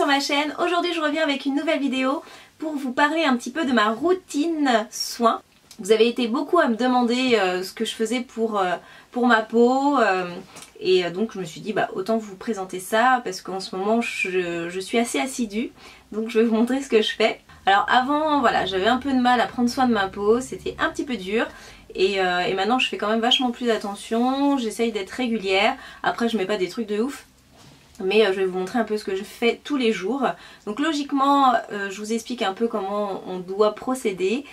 sur ma chaîne. Aujourd'hui je reviens avec une nouvelle vidéo pour vous parler un petit peu de ma routine soins. Vous avez été beaucoup à me demander ce que je faisais pour ma peau et donc je me suis dit autant vous présenter ça parce qu'en ce moment je suis assez assidue, donc je vais vous montrer ce que je fais. Alors avant voilà, j'avais un peu de mal à prendre soin de ma peau, c'était un petit peu dur. Et maintenant je fais quand même vachement plus attention, j'essaye d'être régulière. Après je mets pas des trucs de ouf, mais je vais vous montrer un peu ce que je fais tous les jours. Donc logiquement je vous explique un peu comment on doit procéder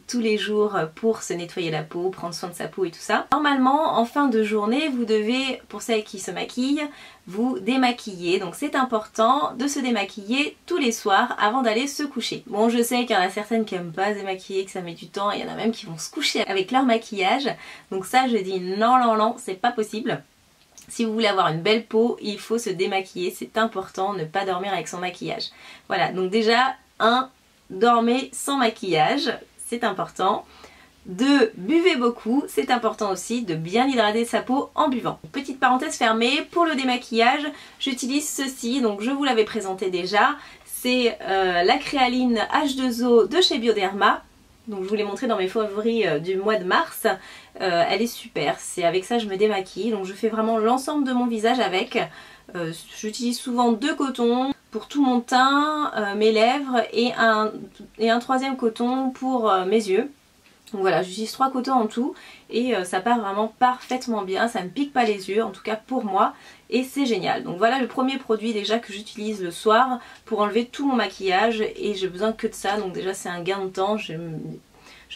tous les jours pour se nettoyer la peau, prendre soin de sa peau et tout ça. Normalement en fin de journée vous devez, pour celles qui se maquillent, vous démaquiller. Donc c'est important de se démaquiller tous les soirs avant d'aller se coucher. Bon, je sais qu'il y en a certaines qui aiment pas se démaquiller, que ça met du temps, et il y en a même qui vont se coucher avec leur maquillage. Donc ça je dis non, non, non, c'est pas possible. Si vous voulez avoir une belle peau, il faut se démaquiller, c'est important, ne pas dormir avec son maquillage. Voilà, donc déjà, 1, dormez sans maquillage, c'est important. 2, buvez beaucoup, c'est important aussi de bien hydrater sa peau en buvant. Petite parenthèse fermée, pour le démaquillage, j'utilise ceci, donc je vous l'avais présenté déjà. C'est la créaline H2O de chez Bioderma. Donc je vous l'ai montré dans mes favoris du mois de mars. Elle est super, c'est avec ça je me démaquille. Donc je fais vraiment l'ensemble de mon visage avec. J'utilise souvent 2 cotons pour tout mon teint, mes lèvres et un troisième coton pour mes yeux. Donc voilà, j'utilise 3 cotons en tout et ça part vraiment parfaitement bien, ça ne pique pas les yeux, en tout cas pour moi, et c'est génial. Donc voilà le premier produit déjà que j'utilise le soir pour enlever tout mon maquillage et j'ai besoin que de ça, donc déjà c'est un gain de temps, je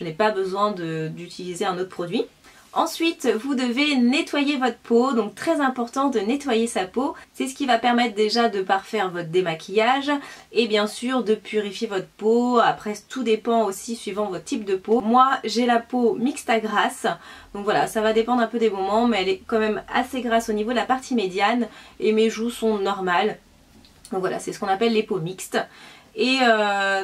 n'ai pas besoin d'utiliser un autre produit. Ensuite, vous devez nettoyer votre peau, donc très important de nettoyer sa peau. C'est ce qui va permettre déjà de parfaire votre démaquillage et bien sûr de purifier votre peau. Après, tout dépend aussi suivant votre type de peau. Moi, j'ai la peau mixte à grasse, donc voilà, ça va dépendre un peu des moments, mais elle est quand même assez grasse au niveau de la partie médiane et mes joues sont normales. Donc voilà, c'est ce qu'on appelle les peaux mixtes. Et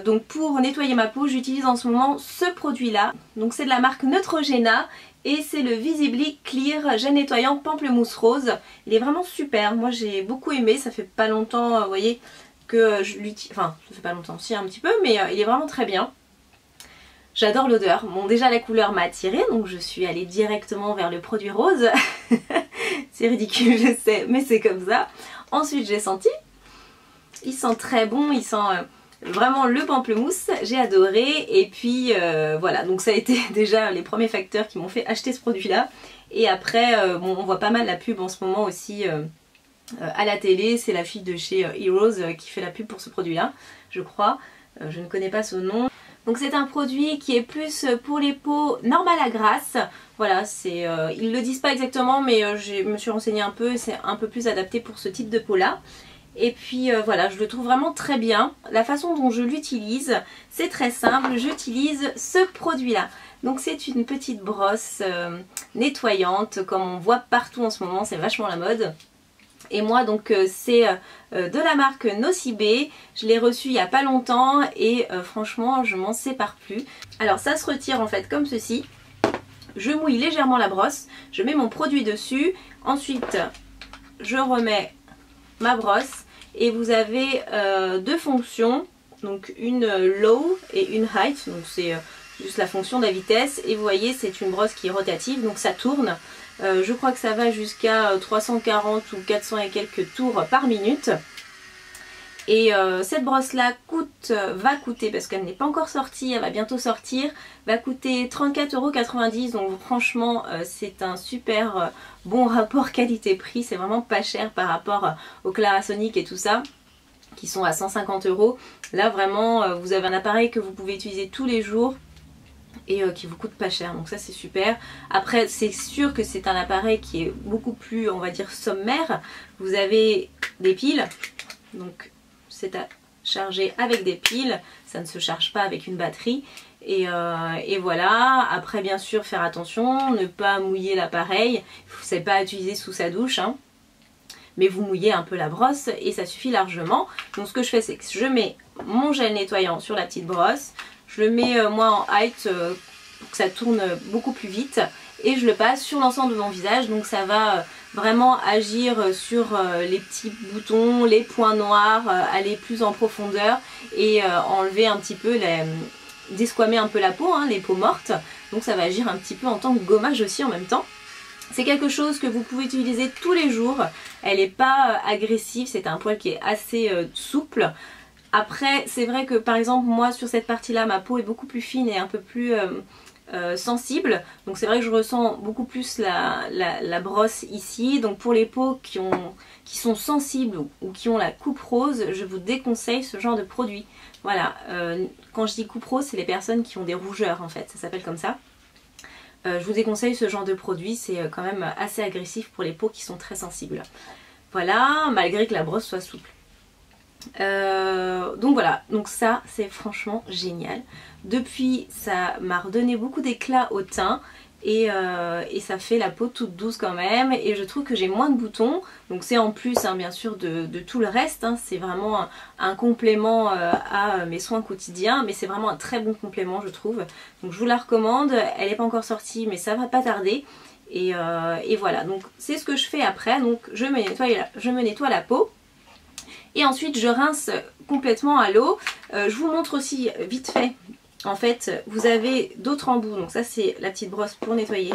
donc pour nettoyer ma peau, j'utilise en ce moment ce produit-là. Donc c'est de la marque Neutrogena. Et c'est le Visibly Clear Gel Nettoyant Pamplemousse Rose. Il est vraiment super, moi j'ai beaucoup aimé, ça fait pas longtemps, vous voyez, que je l'utilise, enfin ça fait pas longtemps, si un petit peu, mais il est vraiment très bien. J'adore l'odeur, bon déjà la couleur m'a attirée, donc je suis allée directement vers le produit rose. C'est ridicule je sais, mais c'est comme ça. Ensuite j'ai senti, il sent très bon, il sent... vraiment le pamplemousse, j'ai adoré et puis voilà, donc ça a été déjà les premiers facteurs qui m'ont fait acheter ce produit là. Et après bon, on voit pas mal la pub en ce moment aussi à la télé, c'est la fille de chez Heroes qui fait la pub pour ce produit là, je crois, je ne connais pas son nom. Donc c'est un produit qui est plus pour les peaux normales à grasse, voilà, c'est ils le disent pas exactement mais je me suis renseignée un peu et c'est un peu plus adapté pour ce type de peau là. Et puis voilà, je le trouve vraiment très bien. La façon dont je l'utilise, c'est très simple. J'utilise ce produit-là. Donc c'est une petite brosse nettoyante, comme on voit partout en ce moment, c'est vachement la mode. Et moi donc c'est de la marque Nocibé. Je l'ai reçu il n'y a pas longtemps et franchement je m'en sépare plus. Alors ça se retire en fait comme ceci. Je mouille légèrement la brosse, je mets mon produit dessus. Ensuite je remets ma brosse. Et vous avez 2 fonctions, donc une low et une high, donc c'est juste la fonction de la vitesse. Et vous voyez c'est une brosse qui est rotative, donc ça tourne. Je crois que ça va jusqu'à 340 ou 400 et quelques tours par minute. Et cette brosse là va coûter, parce qu'elle n'est pas encore sortie, elle va bientôt sortir, va coûter 34,90 €. Donc franchement c'est un super bon rapport qualité-prix, c'est vraiment pas cher par rapport au Clarisonic et tout ça, qui sont à 150 €. Là vraiment vous avez un appareil que vous pouvez utiliser tous les jours et qui vous coûte pas cher, donc ça c'est super. Après c'est sûr que c'est un appareil qui est beaucoup plus, on va dire, sommaire. Vous avez des piles, donc c'est à charger avec des piles, ça ne se charge pas avec une batterie. Et voilà, après bien sûr faire attention, ne pas mouiller l'appareil, vous savez pas utiliser sous sa douche, hein. Mais vous mouillez un peu la brosse et ça suffit largement. Donc ce que je fais c'est que je mets mon gel nettoyant sur la petite brosse, je le mets moi en height pour que ça tourne beaucoup plus vite et je le passe sur l'ensemble de mon visage, donc ça va vraiment agir sur les petits boutons, les points noirs, aller plus en profondeur et enlever un petit peu, desquamer un peu la peau, hein, les peaux mortes. Donc ça va agir un petit peu en tant que gommage aussi en même temps. C'est quelque chose que vous pouvez utiliser tous les jours, elle n'est pas agressive, c'est un poil qui est assez souple. Après c'est vrai que par exemple moi sur cette partie là ma peau est beaucoup plus fine et un peu plus sensible, donc c'est vrai que je ressens beaucoup plus la brosse ici. Donc pour les peaux qui sont sensibles ou qui ont la coupe rose, je vous déconseille ce genre de produit. Voilà, quand je dis coupe rose, c'est les personnes qui ont des rougeurs en fait, ça s'appelle comme ça. Je vous déconseille ce genre de produit, c'est quand même assez agressif pour les peaux qui sont très sensibles. Voilà, malgré que la brosse soit souple. Donc voilà, donc ça c'est franchement génial. Depuis ça m'a redonné beaucoup d'éclat au teint et ça fait la peau toute douce quand même, et je trouve que j'ai moins de boutons. Donc c'est en plus hein, bien sûr de tout le reste, hein. C'est vraiment un complément à mes soins quotidiens, mais c'est vraiment un très bon complément je trouve. Donc je vous la recommande, elle n'est pas encore sortie mais ça va pas tarder. Et voilà, donc c'est ce que je fais après. Donc je me nettoie la peau. Et ensuite je rince complètement à l'eau. Je vous montre aussi vite fait. En fait vous avez d'autres embouts. Donc ça c'est la petite brosse pour nettoyer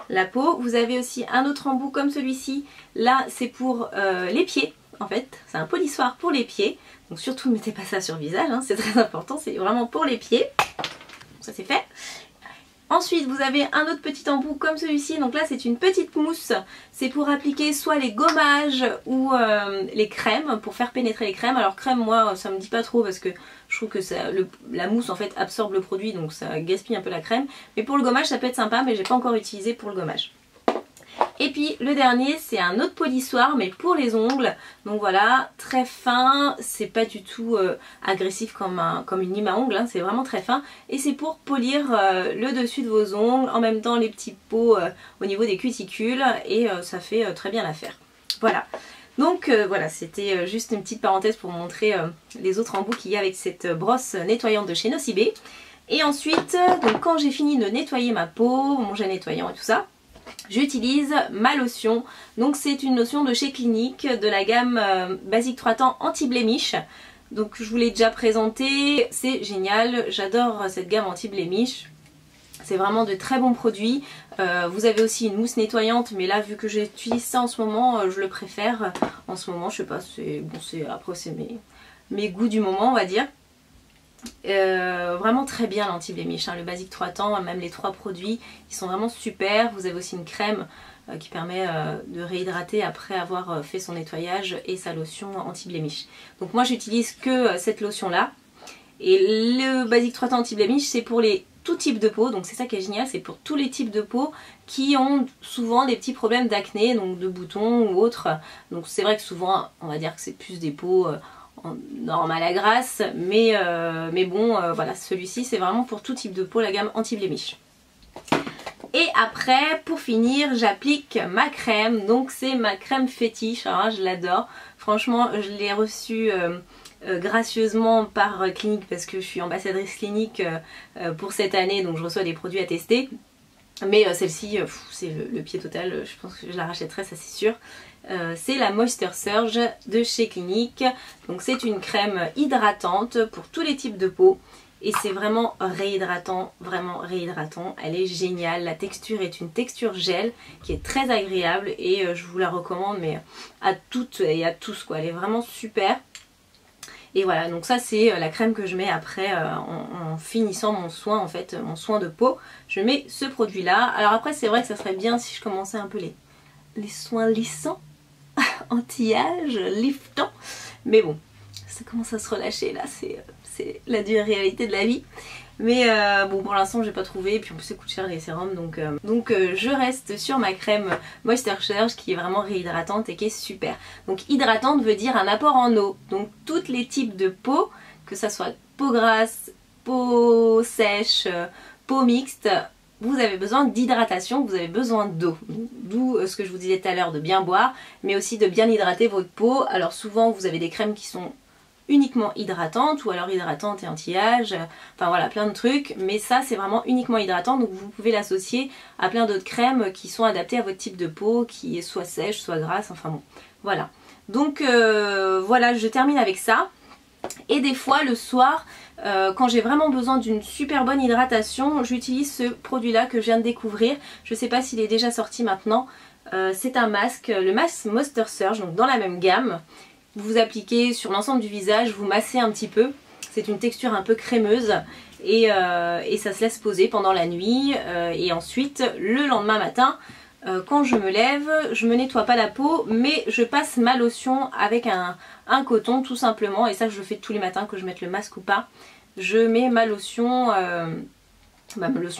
la peau. Vous avez aussi un autre embout comme celui-ci. Là c'est pour les pieds. En fait c'est un polissoir pour les pieds. Donc surtout ne mettez pas ça sur le visage, hein, c'est très important. C'est vraiment pour les pieds. Donc ça c'est fait. Ensuite vous avez un autre petit embout comme celui-ci, donc là c'est une petite mousse, c'est pour appliquer soit les gommages ou les crèmes, pour faire pénétrer les crèmes. Alors crème moi ça me dit pas trop parce que je trouve que la mousse en fait absorbe le produit, donc ça gaspille un peu la crème. Mais pour le gommage ça peut être sympa, mais j'ai pas encore utilisé pour le gommage. Et puis le dernier c'est un autre polissoir mais pour les ongles. Donc voilà, très fin, c'est pas du tout agressif comme une lime à ongles, hein, c'est vraiment très fin. Et c'est pour polir le dessus de vos ongles, en même temps les petits pots au niveau des cuticules, et ça fait très bien l'affaire. Voilà. Donc voilà, c'était juste une petite parenthèse pour vous montrer les autres embouts qu'il y a avec cette brosse nettoyante de chez Nocibé. Et ensuite, donc quand j'ai fini de nettoyer ma peau, mon gel nettoyant et tout ça, j'utilise ma lotion. Donc c'est une lotion de chez Clinique de la gamme Basique 3 temps anti-blémiche. Donc je vous l'ai déjà présenté, c'est génial, j'adore cette gamme anti-blémiche. C'est vraiment de très bons produits. Vous avez aussi une mousse nettoyante, mais là vu que j'utilise ça en ce moment, je le préfère. En ce moment, je sais pas, après c'est mes goûts du moment on va dire. Vraiment très bien l'anti-blémiche, hein, le Basique 3 temps, même les 3 produits, ils sont vraiment super. Vous avez aussi une crème qui permet de réhydrater après avoir fait son nettoyage, et sa lotion anti-blémiche. Donc moi j'utilise que cette lotion là, et le Basique 3 temps anti-blémiche c'est pour tout type de peau. Donc c'est ça qui est génial, c'est pour tous les types de peau qui ont souvent des petits problèmes d'acné, donc de boutons ou autres. Donc c'est vrai que souvent on va dire que c'est plus des peaux normal à grasse, mais bon voilà, celui-ci c'est vraiment pour tout type de peau, la gamme anti-blémiche. Et après pour finir j'applique ma crème, donc c'est ma crème fétiche. Alors là, je l'adore, franchement je l'ai reçue gracieusement par Clinique parce que je suis ambassadrice Clinique pour cette année, donc je reçois des produits à tester. Mais celle-ci, c'est le pied total, je pense que je la rachèterai, ça c'est sûr. C'est la Moisture Surge de chez Clinique. Donc c'est une crème hydratante pour tous les types de peau. Et c'est vraiment réhydratant, vraiment réhydratant. Elle est géniale, la texture est une texture gel qui est très agréable. Et je vous la recommande mais à toutes et à tous quoi, elle est vraiment super. Et voilà, donc ça c'est la crème que je mets après en finissant mon soin, en fait, mon soin de peau. Je mets ce produit là. Alors après c'est vrai que ça serait bien si je commençais un peu les soins lissants, anti-âge, liftants. Mais bon, ça commence à se relâcher là, c'est la dure réalité de la vie. Mais bon, pour l'instant j'ai pas trouvé, et puis en plus ça coûte cher les sérums, donc je reste sur ma crème Moisture Surge qui est vraiment réhydratante et qui est super. Donc hydratante veut dire un apport en eau, donc tous les types de peau, que ça soit peau grasse, peau sèche, peau mixte, vous avez besoin d'hydratation, vous avez besoin d'eau. D'où ce que je vous disais tout à l'heure de bien boire, mais aussi de bien hydrater votre peau. Alors souvent vous avez des crèmes qui sont uniquement hydratante ou alors hydratante et anti-âge, enfin voilà plein de trucs, mais ça c'est vraiment uniquement hydratant, donc vous pouvez l'associer à plein d'autres crèmes qui sont adaptées à votre type de peau, qui est soit sèche, soit grasse, enfin bon, voilà. Donc voilà, je termine avec ça. Et des fois le soir, quand j'ai vraiment besoin d'une super bonne hydratation, j'utilise ce produit là que je viens de découvrir. Je sais pas s'il est déjà sorti maintenant. C'est un masque, le masque Moisture Surge, donc dans la même gamme. Vous appliquez sur l'ensemble du visage, vous massez un petit peu. C'est une texture un peu crémeuse et ça se laisse poser pendant la nuit. Et ensuite, le lendemain matin, quand je me lève, je me nettoie pas la peau, mais je passe ma lotion avec un coton tout simplement. Et ça, je le fais tous les matins, que je mette le masque ou pas. Je mets ma lotion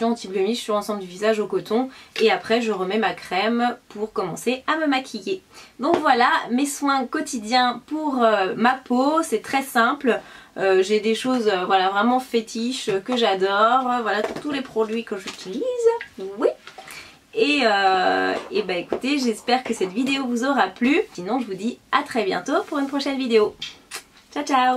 anti-blemish sur l'ensemble du visage au coton et après je remets ma crème pour commencer à me maquiller. Donc voilà mes soins quotidiens pour ma peau, c'est très simple. J'ai des choses voilà, vraiment fétiches que j'adore, voilà tous les produits que j'utilise, oui. Et bah écoutez, j'espère que cette vidéo vous aura plu. Sinon je vous dis à très bientôt pour une prochaine vidéo. Ciao ciao.